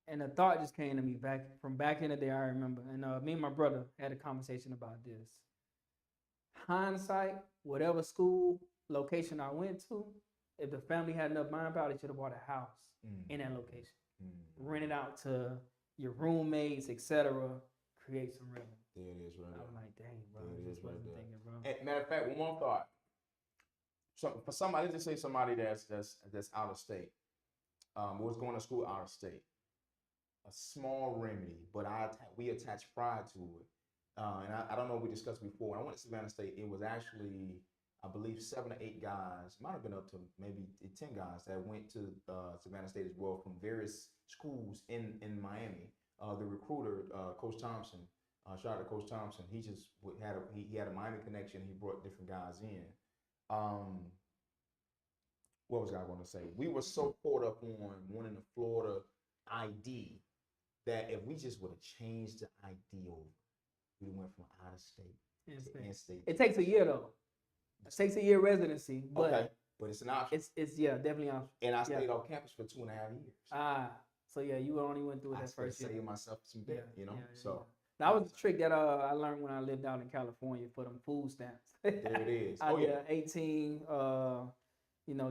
And a thought just came to me back in the day. I remember, and me and my brother had a conversation about this. Hindsight, whatever school location I went to, if the family had enough mind power, they should have bought a house in that location, rent it out to your roommates, etc. Create some revenue. There it is, right? I'm like, dang, bro. There it is, right there. Thinking, bro. And matter of fact, one more thought. So for somebody, let's just say somebody that's out of state, was going to school out of state. A small remedy, but we attach pride to it. And I don't know if we discussed before. When I went to Savannah State, it was actually, I believe, 7 or 8 guys, might have been up to maybe 10 guys that went to Savannah State as well from various schools in Miami. The recruiter, Coach Thompson, shout out to Coach Thompson. He just had a Miami connection. He brought different guys in. What was I going to say? We were so caught up on wanting the Florida ID that if we just would have changed the ID over, we went from out of state to in-state. It takes a year though. It takes a year residency, but okay, but it's an option. It's definitely an option. And I stayed on campus for 2.5 years. So yeah, you only went through that first year. I saved myself some debt, So that was the trick that I learned when I lived out in California for them food stamps. There it is. Oh yeah, 18.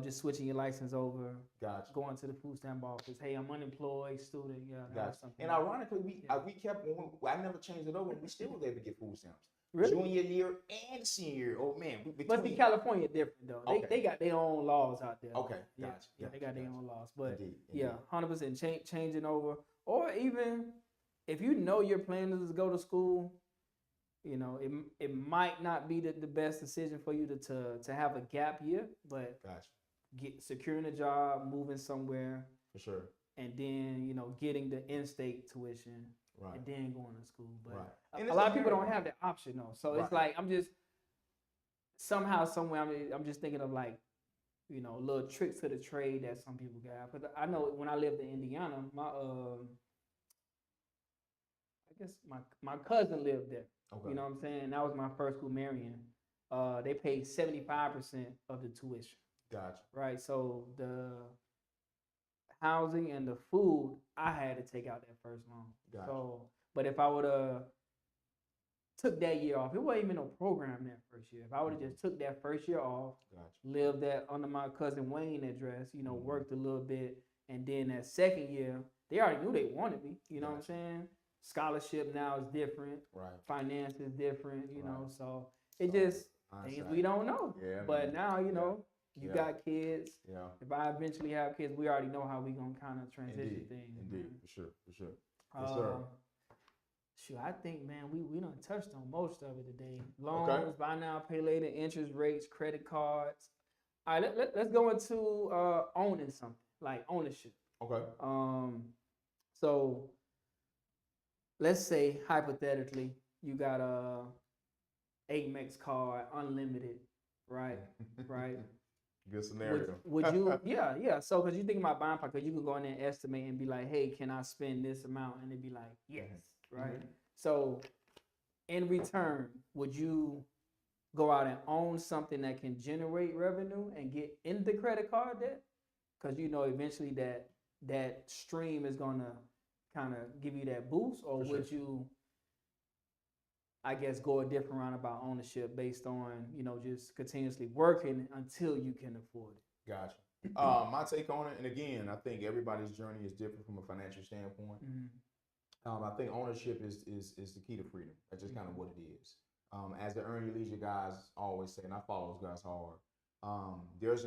Just switching your license over. Gotcha. Going to the food stamp office. Hey, I'm unemployed student. Yeah. Gotcha. And ironically, we kept. I never changed it over. We still was able to get food stamps. Really? Junior year and senior year. Oh man. But in California, different though. Okay. They got their own laws out there. Okay. Gotcha. Yeah, they got their own laws. But Indeed. 100% changing over. Or even if you know your plan is to go to school, it might not be the best decision for you to have a gap year, but securing a job, moving somewhere. For sure. And then, getting the in-state tuition. Right. And then going to school. But and a lot of people don't have that option though. So it's like I'm just somehow, somewhere, I'm just thinking of like, little tricks to the trade that some people got. Because I know when I lived in Indiana, I guess my cousin lived there. Okay. You know what I'm saying? That was my first school, Marion. They paid 75% of the tuition. Gotcha. Right. So the housing and the food, I had to take out that first loan. Gotcha. So, but if I would have took that year off, it wasn't even no program that first year. If I would have just took that first year off, lived that under my cousin Wayne address, worked a little bit, and then that second year, they already knew they wanted me. You know what I'm saying? Scholarship now is different. Right. Finance is different. So it just things we don't know. Yeah. But now you got kids. Yeah. If I eventually have kids, we already know how we gonna kind of transition things. Indeed, for sure. Yes, sir. Shoot, I think, man, we done touched on most of it today. Loans, buy now, pay later, interest rates, credit cards. All right, let's go into owning something, like ownership. Okay. So let's say hypothetically you got a Amex card, unlimited, right? Right. Good scenario. Would you? Yeah. So, because you think about buying power, because you could go in there and estimate and be like, hey, can I spend this amount? And it'd be like, yes, right? Mm-hmm. So, in return, would you go out and own something that can generate revenue and get in the credit card debt? Because eventually that stream is gonna kind of give you that boost, or would you, I guess, go a different roundabout ownership based on, just continuously working until you can afford it? Gotcha. My take on it, and again, I think everybody's journey is different from a financial standpoint. I think ownership is the key to freedom. That's just kind of what it is. As the Earn Your Leisure guys always say, and I follow those guys hard, there's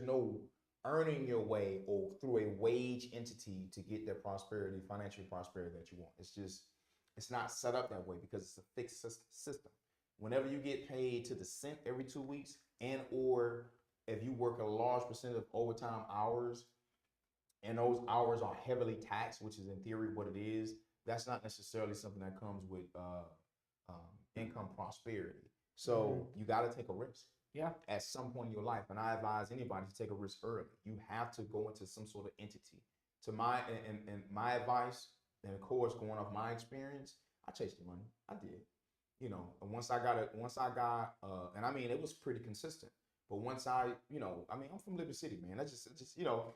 no earning your way or through a wage entity to get the prosperity, financial prosperity that you want. It's not set up that way because it's a fixed system. Whenever you get paid to the cent every 2 weeks, and or if you work a large percent of overtime hours, and those hours are heavily taxed, which is in theory what it is, that's not necessarily something that comes with income prosperity. So you got to take a risk. Yeah. At some point in your life, and I advise anybody to take a risk early. You have to go into some sort of entity. To my and my advice, and of course, going off my experience, I chased the money. I did. You know, and once I got, and I mean, it was pretty consistent. But once I, you know, I mean, I'm from Liberty City, man. That's just, you know,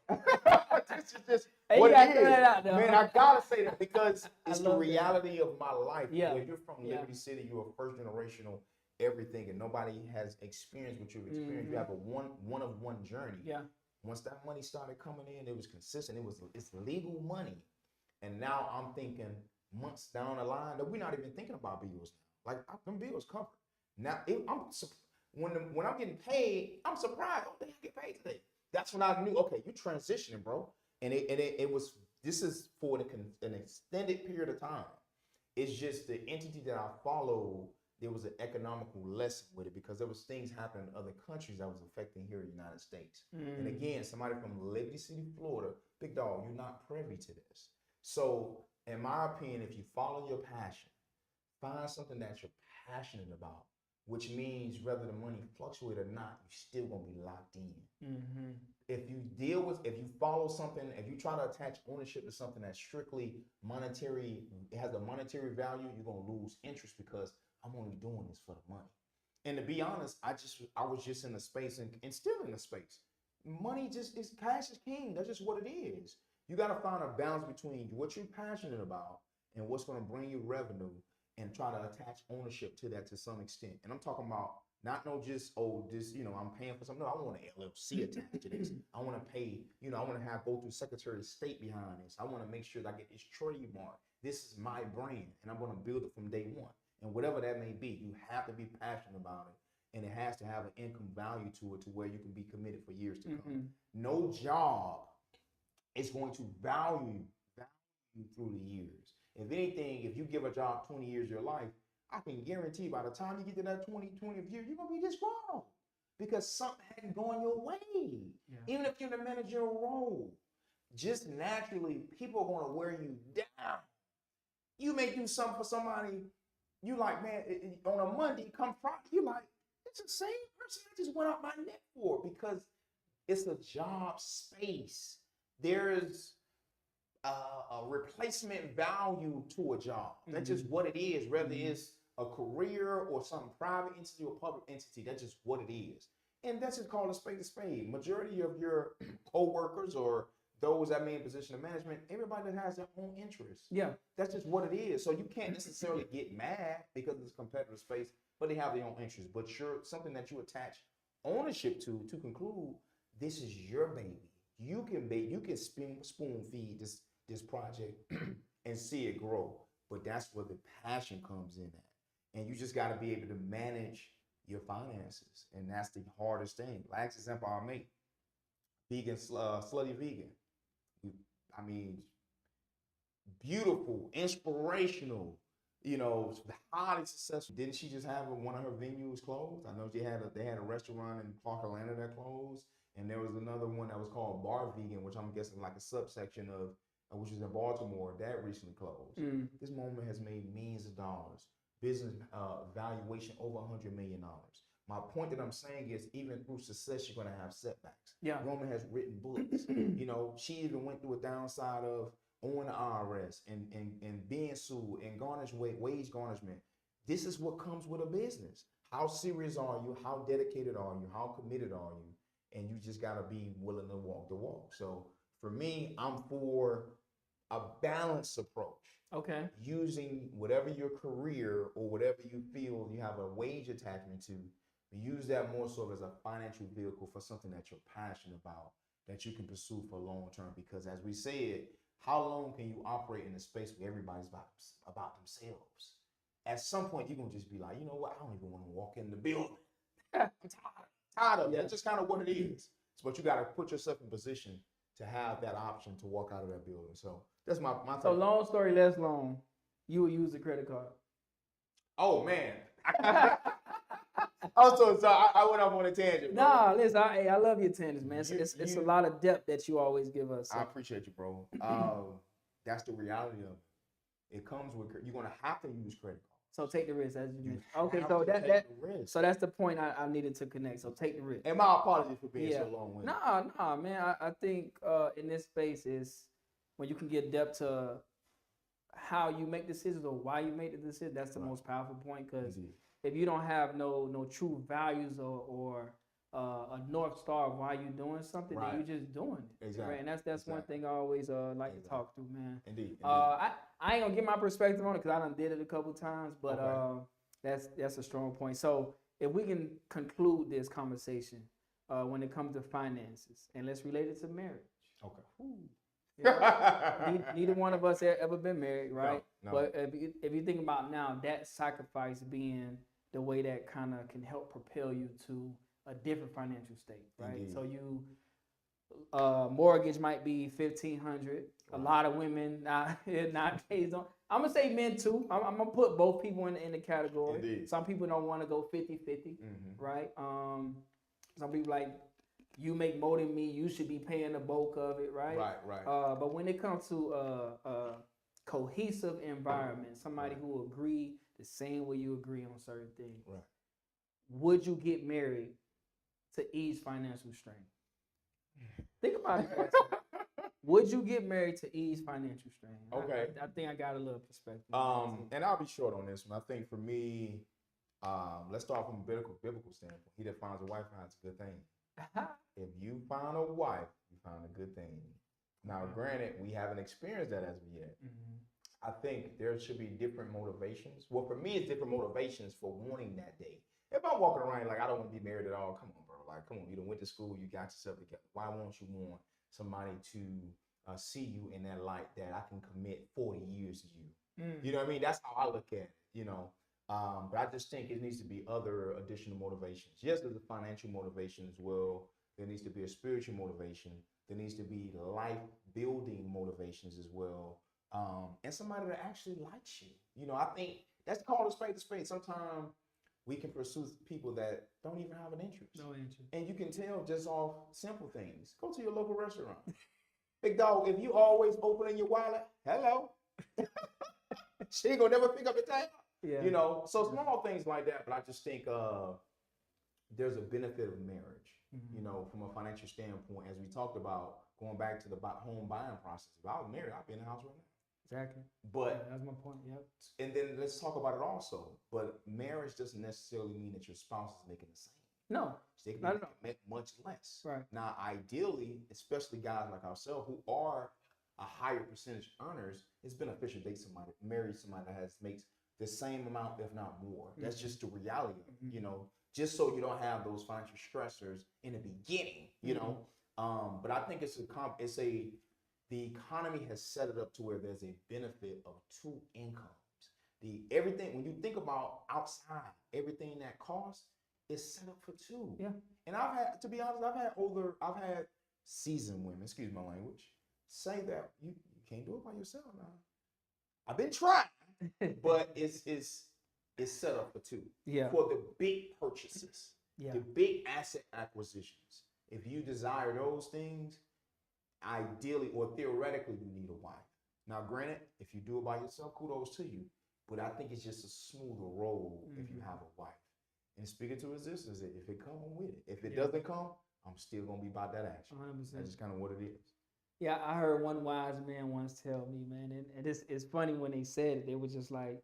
just hey, what it is. Out, man, I gotta say that because it's the reality of my life. Yeah. If you're from Liberty City, you're a first generational everything, and nobody has experienced what you've experienced. You have a one of one journey. Yeah. Once that money started coming in, it was consistent. It's legal money, and now I'm thinking months down the line that we're not even thinking about bills now. Like them bills covered. Now when I'm getting paid, I'm surprised. Oh, they get paid today. That's when I knew. Okay, you're transitioning, bro. And it was. This is for an extended period of time. It's just the entity that I follow. There was an economical lesson with it because there was things happening in other countries that was affecting here in the United States. And again, somebody from Liberty City, Florida, big dog, you're not privy to this. So in my opinion, if you follow your passion, find something that you're passionate about, which means whether the money fluctuate or not, you're still gonna be locked in. If you follow something, if you try to attach ownership to something that's strictly monetary, it has a monetary value, you're gonna lose interest because I'm only doing this for the money. And to be honest, I was just in the space and still in the space. Money cash is king. That's just what it is. You got to find a balance between what you're passionate about and what's going to bring you revenue and try to attach ownership to that to some extent. And I'm talking about not just, I'm paying for something. No, I want an LLC attached to this. I want to pay, I want to go through Secretary of State behind this. I want to make sure that I get this trademark. This is my brand, and I'm going to build it from day one. And whatever that may be, you have to be passionate about it. And it has to have an income value to it to where you can be committed for years to come. No job is going to value you through the years. If anything, if you give a job 20 years of your life, I can guarantee by the time you get to that 20th year, you're going to be disgruntled because something hadn't gone your way. Yeah. Even if you're in a managerial role, just naturally, people are going to wear you down. You may do something for somebody. You like, man, on a Monday, come Friday, you like, it's the same person I just went out my neck for because it's a job space. There's a replacement value to a job. That's just what it is, whether it's a career or some private entity or public entity. That's just what it is. And that's just called a spade. Majority of your co-workers or those that may in position of management, everybody that has their own interests. Yeah. That's just what it is. So you can't necessarily get mad because it's a competitive space, but they have their own interests. But something that you attach ownership to conclude, this is your baby. You can spoon feed this project and see it grow. But that's where the passion comes in at. And you just got to be able to manage your finances. And that's the hardest thing. Last example I'll make, vegan, Slutty Vegan. I mean, beautiful, inspirational, highly successful. Didn't she just have one of her venues closed? I know they had a restaurant in Clark, Atlanta that closed, and there was another one that was called Bar Vegan, which I'm guessing like a subsection of, which is in Baltimore, that recently closed. This moment has made millions of dollars. Business valuation over $100 million. My point that I'm saying is even through success, you're going to have setbacks. Yeah. Roman has written books. She even went through a downside of owing the IRS and being sued and wage garnishment. This is what comes with a business. How serious are you? How dedicated are you? How committed are you? And you just got to be willing to walk the walk. So for me, I'm for a balanced approach. Okay. Using whatever your career or whatever you feel you have a wage attachment to, use that more so as a financial vehicle for something that you're passionate about, that you can pursue for long term. Because as we said, how long can you operate in a space where everybody's about themselves? At some point, you're going to just be like, you know what? I don't even want to walk in the building. I'm tired of it. That's just kind of what it is. But you got to put yourself in position to have that option to walk out of that building. So that's my So long story less long, you will use a credit card. Oh, man. I'm so sorry. I went off on a tangent, bro. Nah, listen, I love your tangents, man. It's a lot of depth that you always give us. So. I appreciate you, bro. That's the reality of it. It comes with you're gonna have to use credit cards. So take the risk, as you mentioned. Okay, so so that's the point I needed to connect. So take the risk. And my apologies for being so long-winded. Nah, man. I think in this space is when you can get depth to how you make decisions or why you make the decision. That's the most powerful point, because if you don't have no true values or a north star of why you're doing something, then you're just doing it. Exactly. Right? And that's one thing I always like to talk through, man. Indeed. I ain't gonna get my perspective on it because I done did it a couple times, but that's a strong point. So if we can conclude this conversation when it comes to finances, and let's relate it to marriage. Okay. Neither one of us ever been married, right? No. But if you think about now, that sacrifice being the way that kind of can help propel you to a different financial state, right? Indeed. So you mortgage might be $1,500. A lot of women nowadays don't. I'm gonna say men too. I'm gonna put both people in the category. Indeed. Some people don't want to go 50-50, right? Some people like, you make more than me, you should be paying the bulk of it, right? Right. But when it comes to a cohesive environment, somebody who agree the same way you agree on certain things, would you get married to ease financial strain? Think about it. Would you get married to ease financial strain? Okay. I think I got a little perspective. And I'll be short on this one. I think for me, let's start from a biblical standpoint. He that finds a wife finds a good thing. If you find a wife, you found a good thing. Now, granted, we haven't experienced that as of yet. I think there should be different motivations. Well, for me, it's different motivations for wanting that day. If I'm walking around like I don't want to be married at all, come on, bro. Like, come on, you done went to school, you got yourself together. Why won't you want somebody to see you in that light that I can commit 40 years to you? You know what I mean? That's how I look at it, you know. But I just think it needs to be other additional motivations. Yes, there's a financial motivation as well. There needs to be a spiritual motivation. There needs to be life-building motivations as well. And somebody that actually likes you. You know, I think that's called a spade to spade. Sometimes we can pursue people that don't even have an interest. No interest. And you can tell just off simple things. Go to your local restaurant. Big dog, if you always opening your wallet, hello. She ain't gonna never pick up the tab. Yeah. You know, so small things like that. But I just think there's a benefit of marriage, you know, from a financial standpoint. As we talked about, going back to the home buying process. If I was married, I'd be in the house right now. Exactly. But that's my point. Yep. And then let's talk about it also. But marriage doesn't necessarily mean that your spouse is making the same. No. They can make much less. Right. Now, ideally, especially guys like ourselves who are a higher percentage earners, it's beneficial to date somebody, marry somebody that makes the same amount, if not more. That's just the reality of it, you know, just so you don't have those financial stressors in the beginning, you know. But I think the economy has set it up to where there's a benefit of two incomes. Everything, when you think about outside, everything that costs is set up for two. Yeah. And I've had seasoned women, excuse my language, say that you can't do it by yourself now. I've been trying, but it's set up for two. Yeah. For the big purchases, yeah, the big asset acquisitions. If you desire those things, ideally or theoretically, you need a wife. Now, granted, if you do it by yourself, kudos to you. But I think it's just a smoother road if you have a wife. And speaking to resistance, if it comes, I'm with it. If it doesn't come, I'm still gonna be about that action. 100%. That's just kind of what it is. Yeah, I heard one wise man once tell me, man, and it's funny when they said it. They were just like,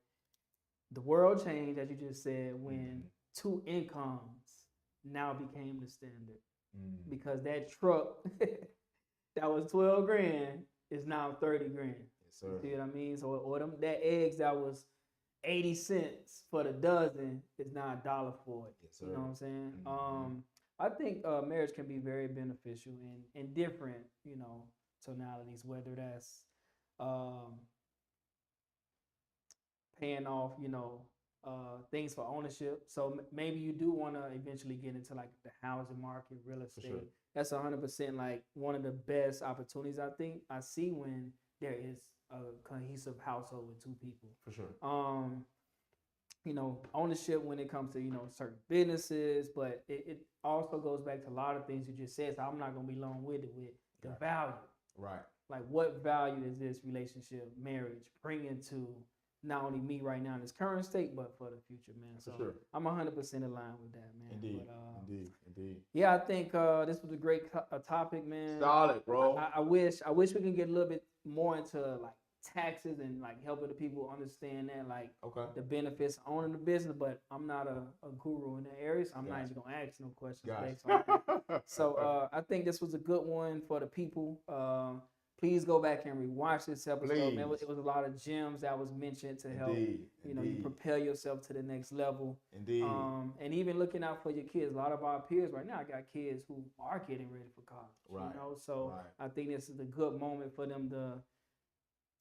the world changed, as you just said, when two incomes now became the standard. Because that truck that was 12 grand is now 30 grand. Yes, sir. You see what I mean? So, or that eggs that was 80 cents for the dozen is now $1 for it. Yes, sir. You know what I'm saying? I think marriage can be very beneficial in different, you know, tonalities, whether that's paying off, you know, things for ownership. So maybe you do want to eventually get into like the housing market, real estate. Sure. That's 100% like one of the best opportunities I think I see when there is a cohesive household with two people. For sure. ownership when it comes to, certain businesses, but it also goes back to a lot of things you just said. So I'm not going to be long-winded with the value. Right. Like, what value is this relationship, marriage, bringing to not only me right now in this current state, but for the future, man. So sure. I'm 100% aligned with that, man. Indeed. But, Indeed. Yeah, I think this was a great topic, man. Solid, bro. I wish we can get a little bit more into like taxes and like helping the people understand that, like, the benefits of owning the business. But I'm not a guru in that area, so I'm not even gonna ask no questions based on that. So I think this was a good one for the people. Please go back and rewatch this episode. Man, it was a lot of gems that was mentioned to help you propel yourself to the next level. Indeed. And even looking out for your kids. A lot of our peers right now got kids who are getting ready for college. Right. So I think this is a good moment for them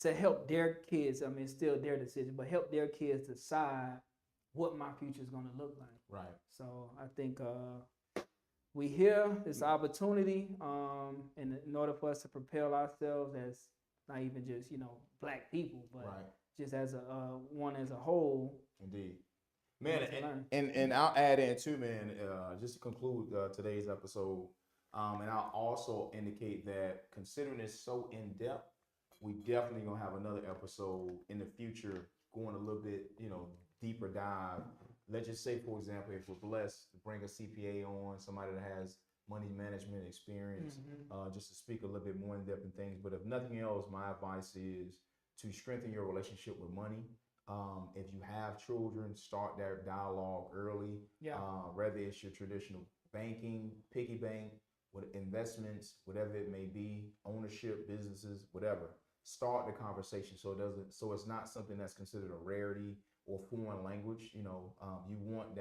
to help their kids. I mean, it's still their decision, but help their kids decide what my future is going to look like. Right. So I think we hear this opportunity, and in order for us to propel ourselves as not even just Black people, but just as one as a whole. Indeed, man. And I'll add in too, man. Just to conclude today's episode, and I'll also indicate that considering it's so in depth, we definitely gonna have another episode in the future going a little bit, deeper dive. Let's just say, for example, if we're blessed to bring a CPA on, somebody that has money management experience, just to speak a little bit more in depth in things. But if nothing else, my advice is to strengthen your relationship with money. If you have children, start that dialogue early. Whether it's your traditional banking, piggy bank, with investments, whatever it may be, ownership, businesses, whatever. Start the conversation so it's not something that's considered a rarity or foreign language. You want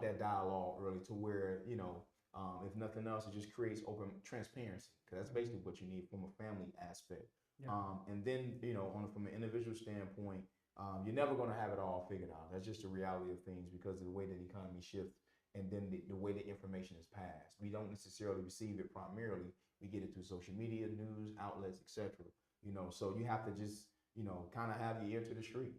that dialogue early to where if nothing else, it just creates open transparency, because that's basically what you need from a family aspect. And then from an individual standpoint, you're never going to have it all figured out. That's just the reality of things, because of the way that the economy shifts and then the way the information is passed. We don't necessarily receive it primarily. We get it through social media, news outlets, etc. So you have to just kind of have your ear to the street,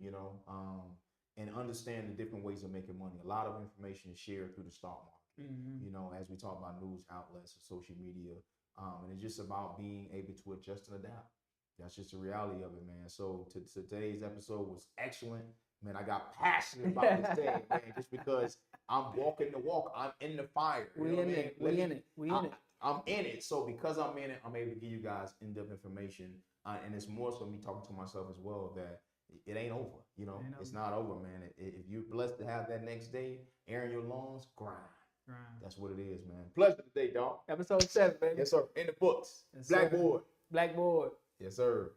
and understand the different ways of making money. A lot of information is shared through the stock market, as we talk about news outlets or social media. And it's just about being able to adjust and adapt. That's just the reality of it, man. So today's episode was excellent. Man, I got passionate about this thing, man, just because I'm walking the walk. I'm in the fire. We in it. I'm in it. So because I'm in it, I'm able to give you guys in-depth information. And it's more so me talking to myself as well, that it ain't over. It's not over, man. If you're blessed to have that next day, airing your lungs, grind. That's what it is, man. Pleasure today, dog. Episode 7, baby. Yes, sir. In the books. Yes, Blackboard. Blackboard. Yes, sir.